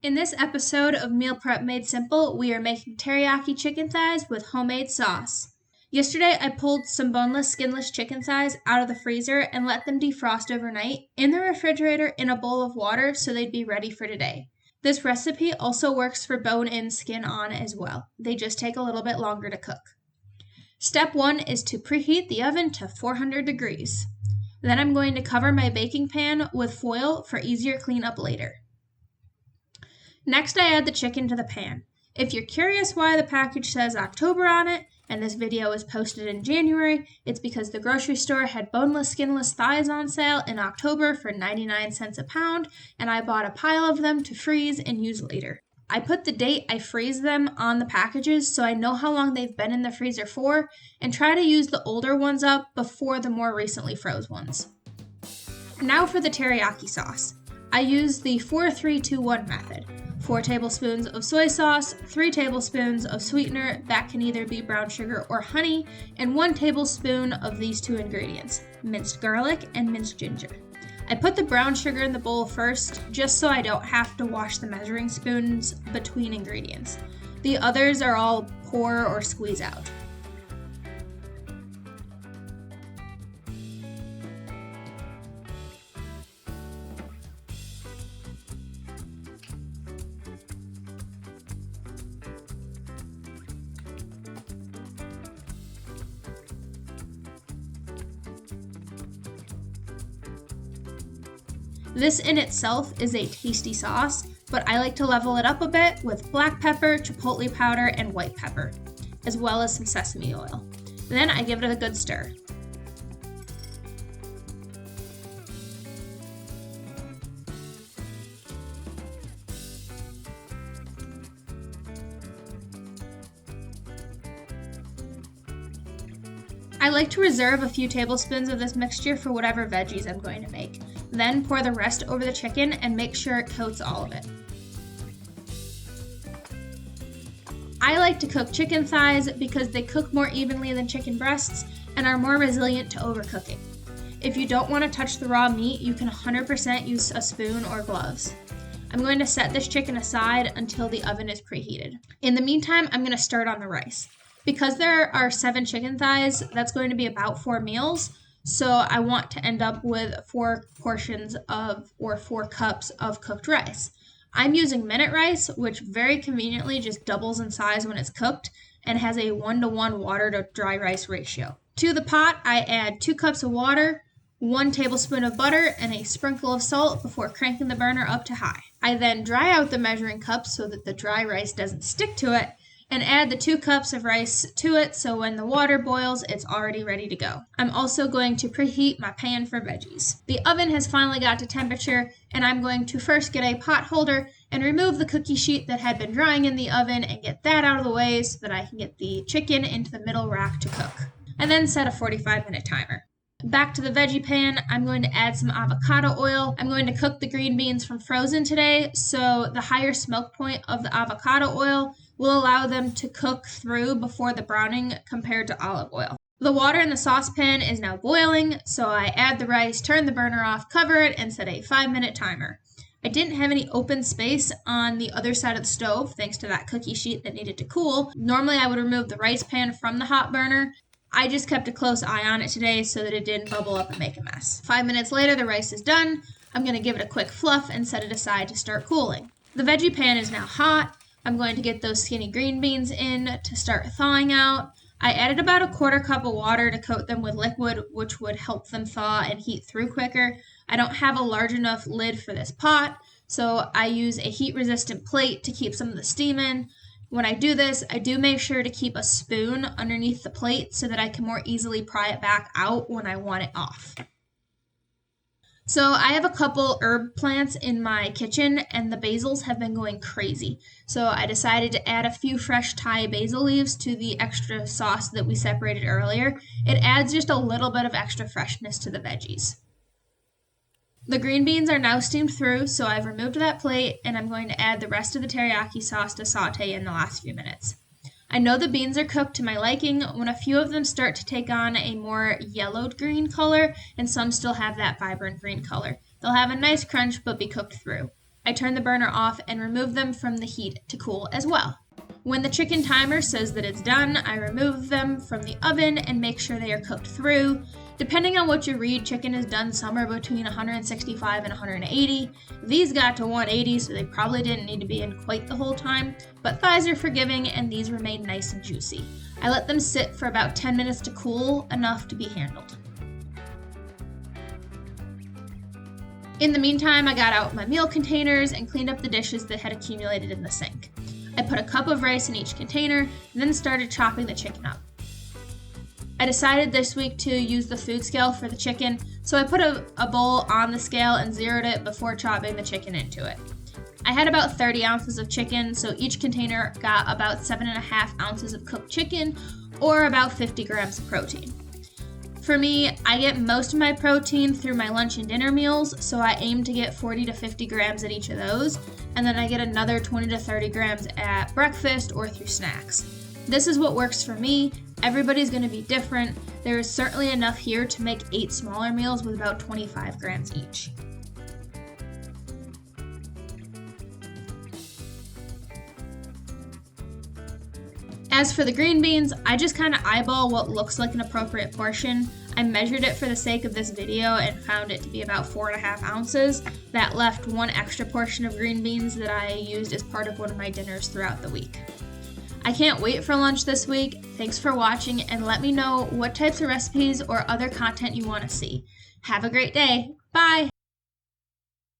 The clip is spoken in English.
In this episode of Meal Prep Made Simple, we are making teriyaki chicken thighs with homemade sauce. Yesterday, I pulled some boneless, skinless chicken thighs out of the freezer and let them defrost overnight in the refrigerator in a bowl of water so they'd be ready for today. This recipe also works for bone-in, skin-on as well. They just take a little bit longer to cook. Step 1 is to preheat the oven to 400 degrees. Then I'm going to cover my baking pan with foil for easier cleanup later. Next, I add the chicken to the pan. If you're curious why the package says October on it, and this video was posted in January, it's because the grocery store had boneless, skinless thighs on sale in October for 99 cents a pound, and I bought a pile of them to freeze and use later. I put the date I freeze them on the packages so I know how long they've been in the freezer for, and try to use the older ones up before the more recently froze ones. Now for the teriyaki sauce. I use the 4-3-2-1 method. 4 tablespoons of soy sauce, 3 tablespoons of sweetener, that can either be brown sugar or honey, and 1 tablespoon of these 2 ingredients, minced garlic and minced ginger. I put the brown sugar in the bowl first, just so I don't have to wash the measuring spoons between ingredients. The others are all pour or squeeze out. This in itself is a tasty sauce, but I like to level it up a bit with black pepper, chipotle powder, and white pepper, as well as some sesame oil. Then I give it a good stir. I like to reserve a few tablespoons of this mixture for whatever veggies I'm going to make. Then pour the rest over the chicken and make sure it coats all of it. I like to cook chicken thighs because they cook more evenly than chicken breasts and are more resilient to overcooking. If you don't want to touch the raw meat, you can 100% use a spoon or gloves. I'm going to set this chicken aside until the oven is preheated. In the meantime, I'm going to start on the rice. Because there are 7 chicken thighs, that's going to be about 4 meals. So I want to end up with 4 portions of, or 4 cups of cooked rice. I'm using minute rice, which very conveniently just doubles in size when it's cooked and has a 1-to-1 water to dry rice ratio. To the pot, I add 2 cups of water, 1 tablespoon of butter, and a sprinkle of salt before cranking the burner up to high. I then dry out the measuring cup so that the dry rice doesn't stick to it, and add the 2 cups of rice to it so when the water boils, it's already ready to go. I'm also going to preheat my pan for veggies. The oven has finally got to temperature, and I'm going to first get a pot holder and remove the cookie sheet that had been drying in the oven and get that out of the way so that I can get the chicken into the middle rack to cook. And then set a 45-minute timer. Back to the veggie pan, I'm going to add some avocado oil. I'm going to cook the green beans from frozen today, so the higher smoke point of the avocado oil will allow them to cook through before the browning compared to olive oil. The water in the saucepan is now boiling, so I add the rice, turn the burner off, cover it, and set a 5-minute timer. I didn't have any open space on the other side of the stove thanks to that cookie sheet that needed to cool. Normally I would remove the rice pan from the hot burner. I just kept a close eye on it today so that it didn't bubble up and make a mess. 5 minutes later, the rice is done. I'm going to give it a quick fluff and set it aside to start cooling. The veggie pan is now hot. I'm going to get those skinny green beans in to start thawing out. I added about a 1/4 cup of water to coat them with liquid, which would help them thaw and heat through quicker. I don't have a large enough lid for this pot, so I use a heat-resistant plate to keep some of the steam in. When I do this, I do make sure to keep a spoon underneath the plate so that I can more easily pry it back out when I want it off. So I have a couple herb plants in my kitchen and the basils have been going crazy. So I decided to add a few fresh Thai basil leaves to the extra sauce that we separated earlier. It adds just a little bit of extra freshness to the veggies. The green beans are now steamed through, so I've removed that plate and I'm going to add the rest of the teriyaki sauce to saute in the last few minutes. I know the beans are cooked to my liking when a few of them start to take on a more yellowed green color and some still have that vibrant green color. They'll have a nice crunch but be cooked through. I turn the burner off and remove them from the heat to cool as well. When the chicken timer says that it's done, I remove them from the oven and make sure they are cooked through. Depending on what you read, chicken is done somewhere between 165 and 180. These got to 180, so they probably didn't need to be in quite the whole time, but thighs are forgiving and these remain nice and juicy. I let them sit for about 10 minutes to cool, enough to be handled. In the meantime, I got out my meal containers and cleaned up the dishes that had accumulated in the sink. I put a cup of rice in each container and then started chopping the chicken up. I decided this week to use the food scale for the chicken, so I put a bowl on the scale and zeroed it before chopping the chicken into it. I had about 30 ounces of chicken, so each container got about 7.5 ounces of cooked chicken, or about 50 grams of protein. For me, I get most of my protein through my lunch and dinner meals, so I aim to get 40 to 50 grams at each of those, and then I get another 20 to 30 grams at breakfast or through snacks. This is what works for me. Everybody's going to be different. There is certainly enough here to make 8 smaller meals with about 25 grams each. As for the green beans, I just kind of eyeball what looks like an appropriate portion. I measured it for the sake of this video and found it to be about 4.5 ounces. That left one extra portion of green beans that I used as part of one of my dinners throughout the week. I can't wait for lunch this week. Thanks for watching, and let me know what types of recipes or other content you want to see. Have a great day. Bye!